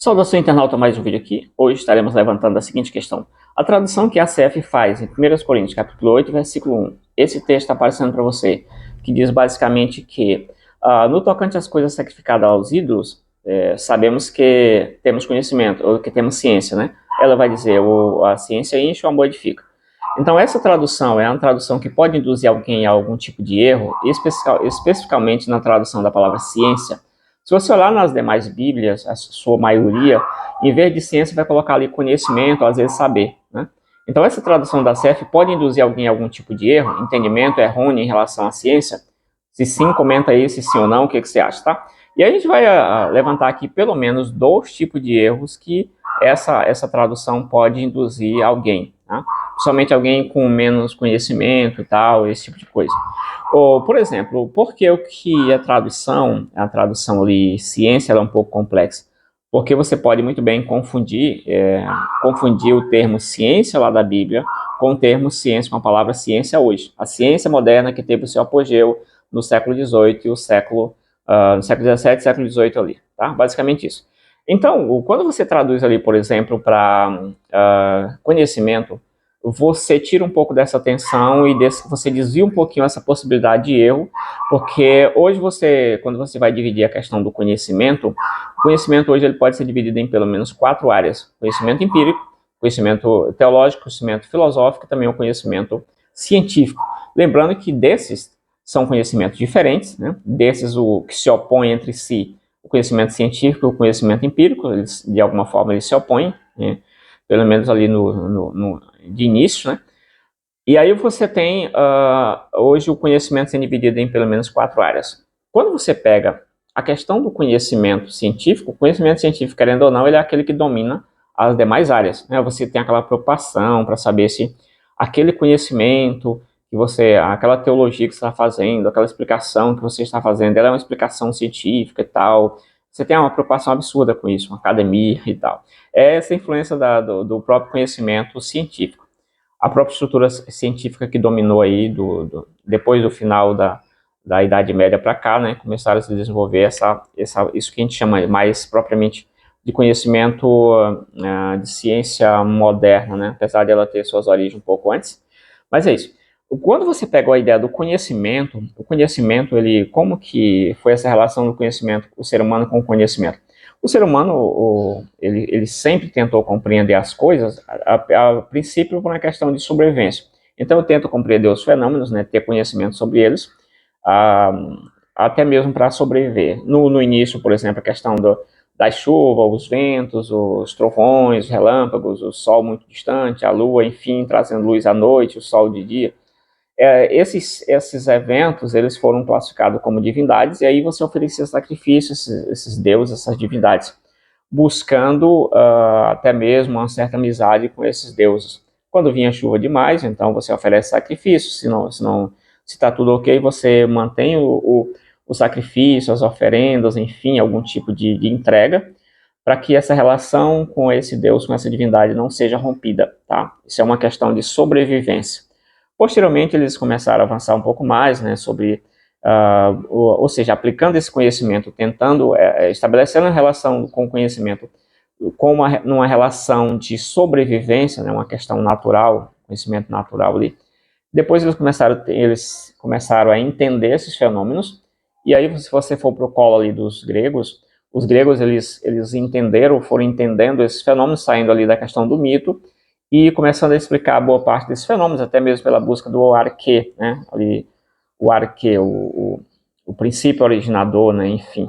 Saudação internauta, mais um vídeo aqui. Hoje estaremos levantando a seguinte questão. A tradução que a CF faz em 1 Coríntios capítulo 8, versículo 1. Esse texto está aparecendo para você, que diz basicamente que no tocante às coisas sacrificadas aos ídolos, sabemos que temos conhecimento, ou que temos ciência, né? Ela vai dizer, a ciência enche, o amor edifica. Então essa tradução é uma tradução que pode induzir alguém a algum tipo de erro, especificamente na tradução da palavra ciência. Se você olhar nas demais bíblias, a sua maioria, em vez de ciência, vai colocar ali conhecimento, às vezes saber, né? Então essa tradução da CF pode induzir alguém a algum tipo de erro, entendimento errôneo em relação à ciência? Se sim, comenta aí se sim ou não, o que você acha, tá? E aí a gente vai levantar aqui pelo menos 2 tipos de erros que essa tradução pode induzir alguém, tá? Principalmente alguém com menos conhecimento e tal, esse tipo de coisa. Ou, por exemplo, por que a tradução ali, ciência, ela é um pouco complexa? Porque você pode muito bem confundir o termo ciência lá da Bíblia com o termo ciência, com a palavra ciência hoje. A ciência moderna que teve o seu apogeu no século XVIII e no século XVII, século XVIII ali, tá? Basicamente isso. Então, quando você traduz ali, por exemplo, para conhecimento, você tira um pouco dessa tensão e você desvia um pouquinho essa possibilidade de erro, porque hoje quando você vai dividir a questão do conhecimento, o conhecimento hoje ele pode ser dividido em pelo menos 4 áreas: conhecimento empírico, conhecimento teológico, conhecimento filosófico e também o conhecimento científico. Lembrando que desses são conhecimentos diferentes, né? Desses o que se opõe entre si, o conhecimento científico e o conhecimento empírico, eles, de alguma forma eles se opõem, né? Pelo menos ali de início, né? E aí você tem hoje o conhecimento sendo dividido em pelo menos 4 áreas. Quando você pega a questão do conhecimento científico, o conhecimento científico, querendo ou não, ele é aquele que domina as demais áreas, né? Você tem aquela preocupação para saber se aquele conhecimento aquela teologia que você está fazendo, aquela explicação que você está fazendo, ela é uma explicação científica e tal. Você tem uma preocupação absurda com isso, uma academia e tal. É essa influência do próprio conhecimento científico. A própria estrutura científica que dominou aí depois do final da Idade Média para cá, né, começaram a se desenvolver isso que a gente chama mais propriamente de conhecimento de ciência moderna, né, apesar de ela ter suas origens um pouco antes. Mas é isso. Quando você pega a ideia do conhecimento, o conhecimento, como que foi essa relação do conhecimento, o ser humano com o conhecimento? O ser humano, ele sempre tentou compreender as coisas, a princípio, por uma questão de sobrevivência. Então, eu tento compreender os fenômenos, né, ter conhecimento sobre eles, até mesmo para sobreviver. No início, por exemplo, a questão da chuva, os ventos, os trovões, os relâmpagos, o sol muito distante, a lua, enfim, trazendo luz à noite, o sol de dia. Esses eventos, eles foram classificados como divindades, e aí você oferecia sacrifícios, esses deuses, essas divindades, buscando até mesmo uma certa amizade com esses deuses. Quando vinha chuva demais, então você oferece sacrifício, se está tudo ok, você mantém o sacrifício, as oferendas, enfim, algum tipo de entrega, para que essa relação com esse Deus, com essa divindade, não seja rompida, tá? Isso é uma questão de sobrevivência. Posteriormente, eles começaram a avançar um pouco mais, né, ou seja, aplicando esse conhecimento, tentando estabelecer uma relação com o conhecimento numa relação de sobrevivência, né, uma questão natural, conhecimento natural ali. Depois eles começaram a entender esses fenômenos, e aí se você for para o colo ali dos gregos, os gregos eles foram entendendo esses fenômenos, saindo ali da questão do mito, e começando a explicar boa parte desses fenômenos, até mesmo pela busca do arquê, né? Ali, o arquê, o princípio originador, né? Enfim.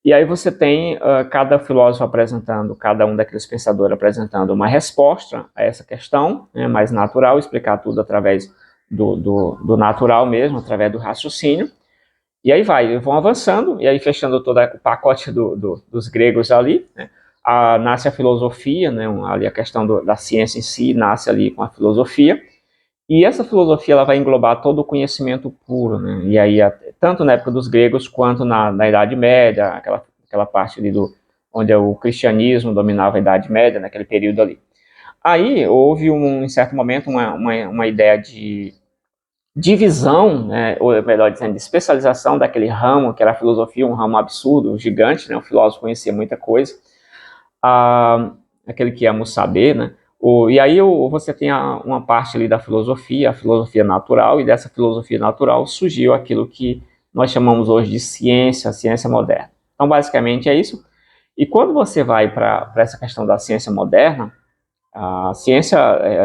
E aí você tem cada filósofo apresentando, cada um daqueles pensadores apresentando uma resposta a essa questão, né, mais natural, explicar tudo através do natural mesmo, através do raciocínio. E aí vão avançando, e aí fechando todo o pacote dos gregos ali, né? Nasce a filosofia, né, ali a questão da ciência em si, nasce ali com a filosofia, e essa filosofia ela vai englobar todo o conhecimento puro, né, e aí tanto na época dos gregos quanto na Idade Média, aquela parte ali onde o cristianismo dominava a Idade Média, naquele período ali. Aí houve em certo momento uma ideia de divisão, né, ou melhor dizendo, de especialização daquele ramo, que era a filosofia, um ramo absurdo, gigante, né, o filósofo conhecia muita coisa. aquele que ama o saber, né? E aí você tem uma parte ali da filosofia, a filosofia natural, e dessa filosofia natural surgiu aquilo que nós chamamos hoje de ciência, a ciência moderna. Então, basicamente é isso. E quando você vai para essa questão da ciência moderna, a ciência,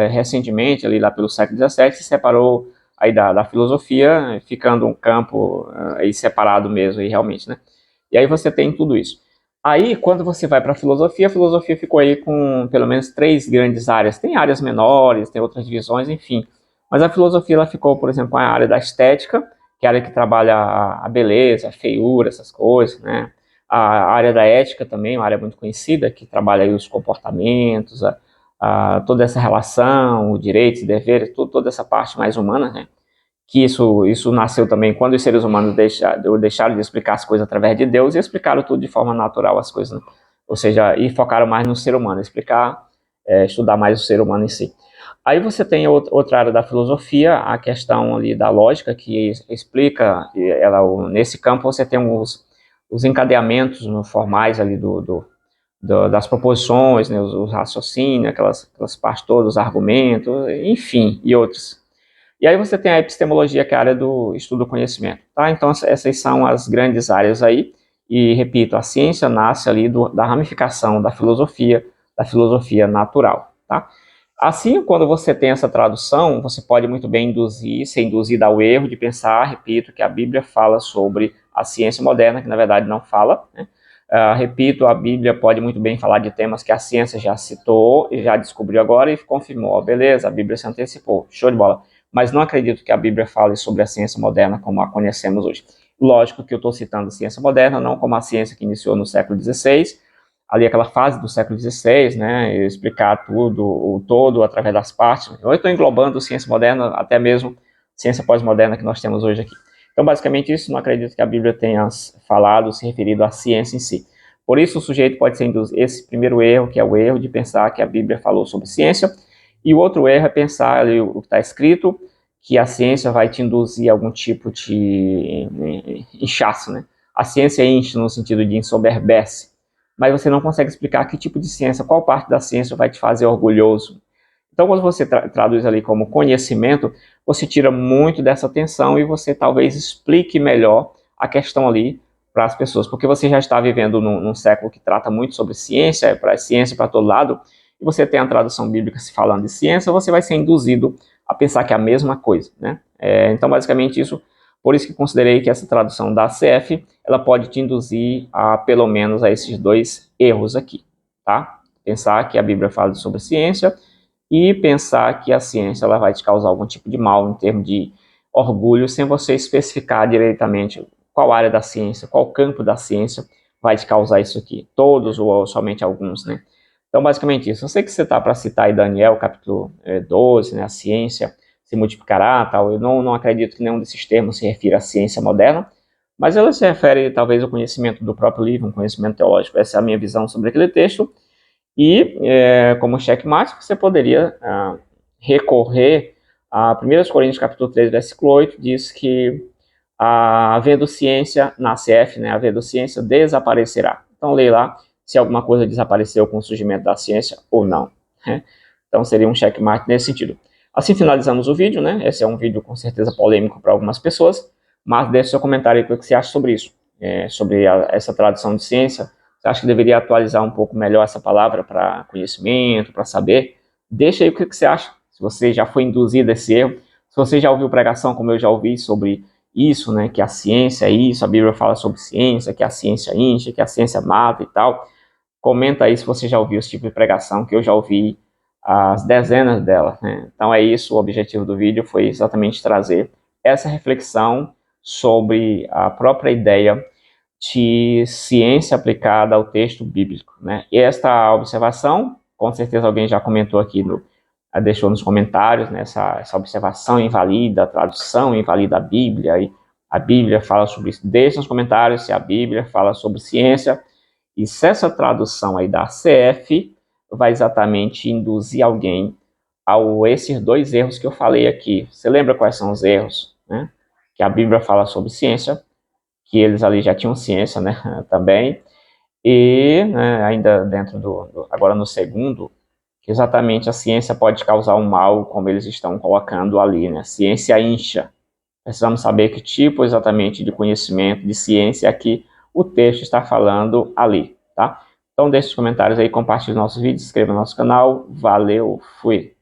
recentemente, ali lá pelo século XVII, se separou aí da filosofia, ficando um campo aí separado mesmo, aí, realmente, né? E aí você tem tudo isso. Aí, quando você vai para a filosofia ficou aí com pelo menos 3 grandes áreas. Tem áreas menores, tem outras divisões, enfim. Mas a filosofia ela ficou, por exemplo, com a área da estética, que é a área que trabalha a beleza, a feiura, essas coisas, né? A área da ética também, uma área muito conhecida, que trabalha aí os comportamentos, toda essa relação, o direitos e deveres, toda essa parte mais humana, né? Que isso nasceu também quando os seres humanos deixaram de explicar as coisas através de Deus e explicaram tudo de forma natural as coisas, né? Ou seja, e focaram mais no ser humano, estudar mais o ser humano em si. Aí você tem outra área da filosofia, a questão ali da lógica, que explica, nesse campo você tem os encadeamentos formais ali das proposições, né, os raciocínios, aquelas partes todas, os argumentos, enfim, e outros. E aí você tem a epistemologia, que é a área do estudo do conhecimento, tá? Então essas são as grandes áreas aí, e repito, a ciência nasce ali da ramificação da filosofia natural, tá? Assim, quando você tem essa tradução, você pode muito bem ser induzido ao erro de pensar, repito, que a Bíblia fala sobre a ciência moderna, que na verdade não fala, né? Repito, a Bíblia pode muito bem falar de temas que a ciência já citou e já descobriu agora e confirmou. Beleza, a Bíblia se antecipou, show de bola. Mas não acredito que a Bíblia fale sobre a ciência moderna como a conhecemos hoje. Lógico que eu estou citando a ciência moderna, não como a ciência que iniciou no século XVI, ali aquela fase do século XVI, né, explicar tudo, o todo, através das partes. Eu estou englobando ciência moderna, até mesmo ciência pós-moderna que nós temos hoje aqui. Então, basicamente, isso não acredito que a Bíblia tenha falado, se referido à ciência em si. Por isso, o sujeito pode ser induzido, esse primeiro erro, que é o erro de pensar que a Bíblia falou sobre ciência, e o outro erro é pensar ali o que está escrito, que a ciência vai te induzir a algum tipo de inchaço, né? A ciência enche no sentido de ensoberbece, mas você não consegue explicar que tipo de ciência, qual parte da ciência vai te fazer orgulhoso. Então, quando você traduz ali como conhecimento, você tira muito dessa tensão e você talvez explique melhor a questão ali para as pessoas, porque você já está vivendo num século que trata muito sobre ciência para todo lado, e você tem a tradução bíblica se falando de ciência, você vai ser induzido a pensar que é a mesma coisa, né? Então, basicamente isso, por isso que considerei que essa tradução da CF, ela pode te induzir a, pelo menos, a esses 2 erros aqui, tá? Pensar que a Bíblia fala sobre ciência e pensar que a ciência ela vai te causar algum tipo de mal em termos de orgulho, sem você especificar diretamente qual área da ciência, qual campo da ciência vai te causar isso aqui. Todos ou somente alguns, né? Então, basicamente isso. Eu sei que você está para citar aí Daniel, capítulo 12, né, a ciência se multiplicará, tal. Eu não acredito que nenhum desses termos se refira à ciência moderna, mas ela se refere talvez ao conhecimento do próprio livro, um conhecimento teológico. Essa é a minha visão sobre aquele texto. E, como checkmate, você poderia recorrer a 1 Coríntios capítulo 3, versículo 8, diz que havendo ciência na CF, né, havendo ciência, desaparecerá. Então, leia lá se alguma coisa desapareceu com o surgimento da ciência ou não, né? Então, seria um checkmate nesse sentido. Assim finalizamos o vídeo, né? Esse é um vídeo com certeza polêmico para algumas pessoas, mas deixe seu comentário aí o que você acha sobre isso, sobre essa tradução de ciência. Você acha que deveria atualizar um pouco melhor essa palavra para conhecimento, para saber? Deixa aí o que você acha, se você já foi induzido a esse erro, se você já ouviu pregação como eu já ouvi sobre isso, né, que a ciência é isso, a Bíblia fala sobre ciência, que a ciência incha, que a ciência mata e tal. Comenta aí se você já ouviu esse tipo de pregação, que eu já ouvi as dezenas delas, né? Então é isso, o objetivo do vídeo foi exatamente trazer essa reflexão sobre a própria ideia de ciência aplicada ao texto bíblico, né? E esta observação, com certeza alguém já comentou aqui, deixou nos comentários, né, essa observação invalida a tradução, invalida a Bíblia, e a Bíblia fala sobre isso. Deixe nos comentários se a Bíblia fala sobre ciência, e se essa tradução aí da CF vai exatamente induzir alguém a esses 2 erros que eu falei aqui. Você lembra quais são os erros, né? Que a Bíblia fala sobre ciência, que eles ali já tinham ciência, né, também, E, né, ainda dentro agora no segundo, que exatamente a ciência pode causar um mal, como eles estão colocando ali, né? Ciência incha. Precisamos saber que tipo exatamente de conhecimento, de ciência é que o texto está falando ali, tá? Então deixe os comentários aí, compartilhe nossos vídeos, se inscreva no nosso canal. Valeu, fui!